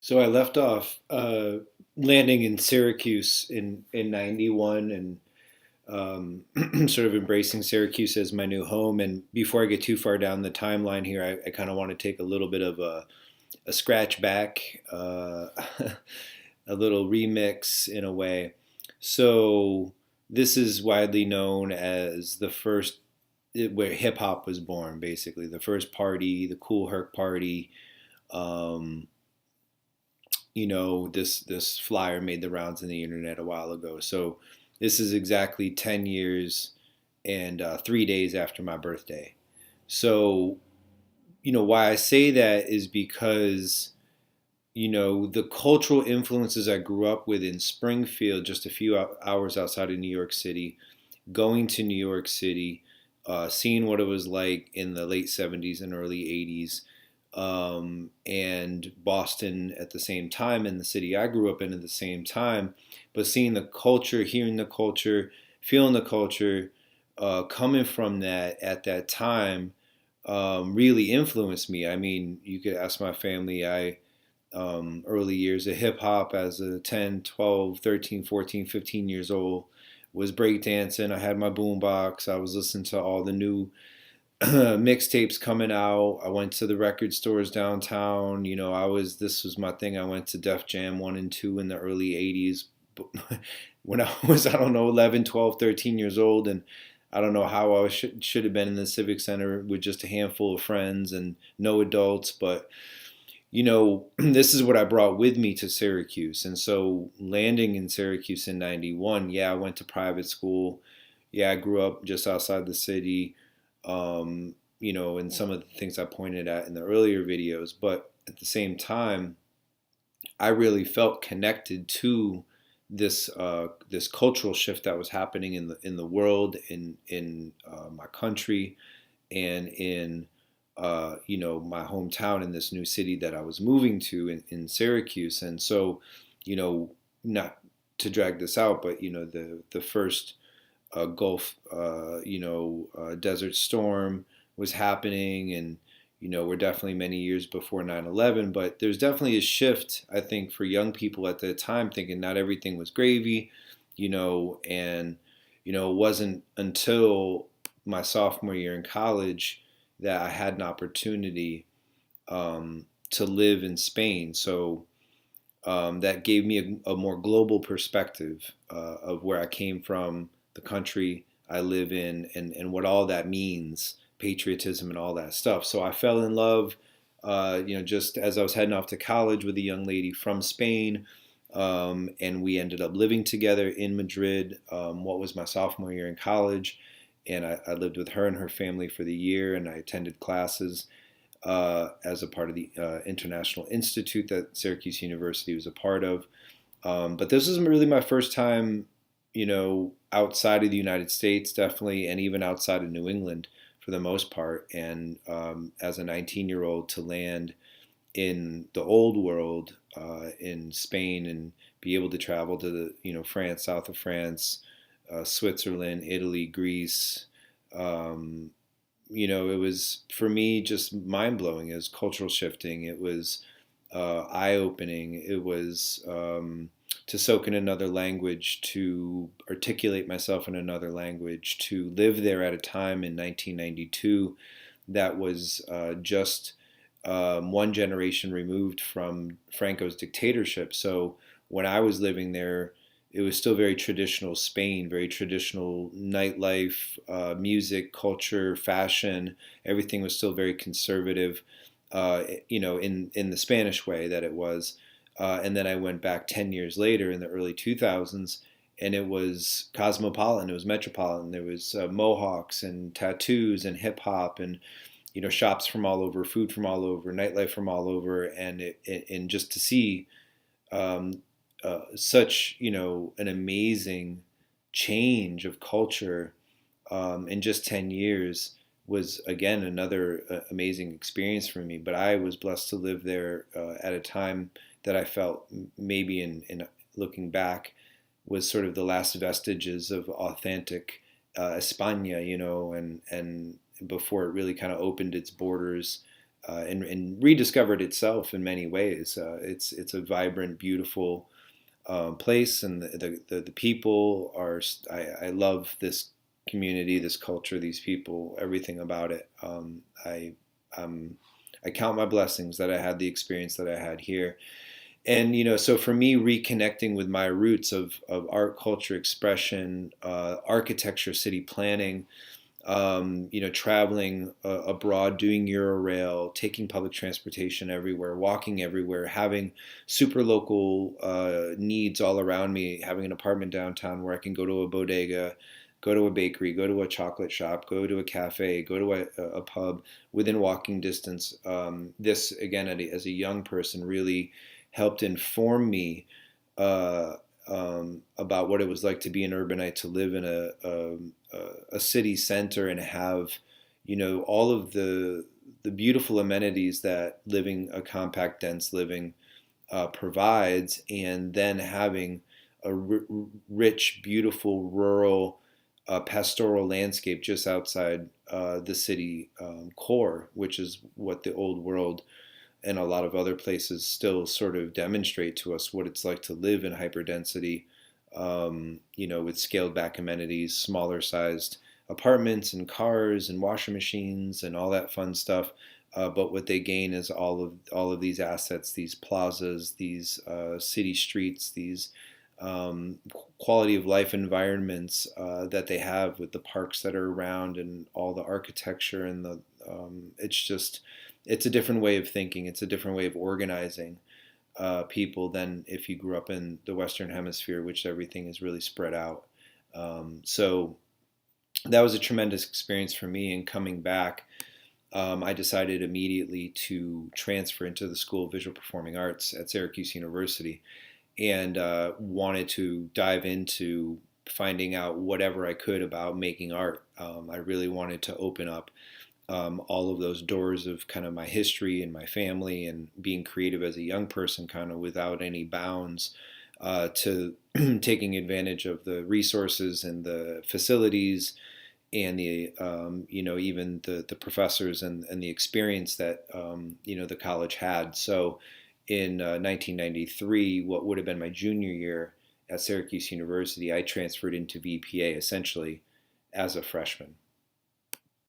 So I left off landing in Syracuse in '91 and sort of embracing Syracuse as my new home. And before I get too far down the timeline here, I kind of want to take a little bit of a scratch back, a little remix in a way. So this is widely known as the first where hip hop was born, basically the first party, the Kool Herc Party. Um, this flyer made the rounds on the internet a while ago. So this is exactly 10 years and 3 days after my birthday. So why I say that is because the cultural influences I grew up with in Springfield, just a few hours outside of New York City, going to New York City, seeing what it was like in the late '70s and early '80s, and Boston at the same time, and the city I grew up in at the same time, but seeing the culture, hearing the culture, feeling the culture, coming from that at that time, really influenced me. I mean, you could ask my family. Early years of hip hop as a 10, 12, 13, 14, 15 years old was breakdancing. I had my boombox. I was listening to all the new mixtapes coming out. I went to the record stores downtown. This was my thing. I went to Def Jam 1 and 2 in the early '80s when I was, I don't know, 11, 12, 13 years old. And I don't know how I should have been in the Civic Center with just a handful of friends and no adults. But this is what I brought with me to Syracuse. And so landing in Syracuse in '91, yeah, I went to private school. Yeah, I grew up just outside the city, and some of the things I pointed at in the earlier videos. But at the same time, I really felt connected to this cultural shift that was happening in the world, in my country, and in my hometown, in this new city that I was moving to in Syracuse. And so, not to drag this out, but the first Gulf, Desert Storm was happening, and we're definitely many years before 9/11. But there's definitely a shift, I think, for young people at the time, thinking not everything was gravy, and it wasn't until my sophomore year in college that I had an opportunity to live in Spain. So that gave me a more global perspective of where I came from, the country I live in, and what all that means, patriotism and all that stuff. So I fell in love, just as I was heading off to college with a young lady from Spain. And we ended up living together in Madrid, what was my sophomore year in college. And I lived with her and her family for the year, and I attended classes as a part of the International Institute that Syracuse University was a part of. But this was really my first time, outside of the United States, definitely, and even outside of New England for the most part. And as a 19-year-old to land in the old world, in Spain, and be able to travel to France, south of France, Switzerland, Italy, Greece. It was for me just mind blowing. It was cultural shifting. It was eye opening. It was to soak in another language, to articulate myself in another language, to live there at a time in 1992 that was just one generation removed from Franco's dictatorship. So when I was living there, it was still very traditional Spain, very traditional nightlife, music, culture, fashion. Everything was still very conservative, in the Spanish way that it was. And then I went back 10 years later in the early 2000s, and it was cosmopolitan, it was metropolitan. There was mohawks and tattoos and hip hop and shops from all over, food from all over, nightlife from all over, and just to see such an amazing change of culture in just 10 years was again another amazing experience for me. But I was blessed to live there at a time that I felt maybe in looking back was sort of the last vestiges of authentic España, and before it really kind of opened its borders and rediscovered itself in many ways. It's a vibrant, beautiful place, and the people are. I love this community, this culture, these people, everything about it. Um, I count my blessings that I had the experience that I had here. And so for me, reconnecting with my roots of art, culture, expression, architecture, city planning, traveling abroad, doing Eurorail, taking public transportation everywhere, walking everywhere, having super local needs all around me, having an apartment downtown where I can go to a bodega, go to a bakery, go to a chocolate shop, go to a cafe, go to a pub within walking distance. This, again, as a young person, really helped inform me about what it was like to be an urbanite, to live in a city center and have, all of the beautiful amenities that living a compact, dense living provides, and then having a rich, beautiful, rural, pastoral landscape just outside the city core, which is what the old world and a lot of other places still sort of demonstrate to us what it's like to live in hyperdensity, with scaled back amenities, smaller sized apartments and cars and washing machines and all that fun stuff. But what they gain is all of these assets, these plazas, these city streets, these quality of life environments that they have with the parks that are around and all the architecture and it's a different way of thinking. It's a different way of organizing people than if you grew up in the Western Hemisphere, which everything is really spread out. So that was a tremendous experience for me. And coming back, I decided immediately to transfer into the School of Visual Performing Arts at Syracuse University, and wanted to dive into finding out whatever I could about making art. I really wanted to open up all of those doors of kind of my history and my family and being creative as a young person, kind of without any bounds, to taking advantage of the resources and the facilities and the even the professors and the experience that the college had. So in 1993, what would have been my junior year at Syracuse University, I transferred into VPA essentially as a freshman.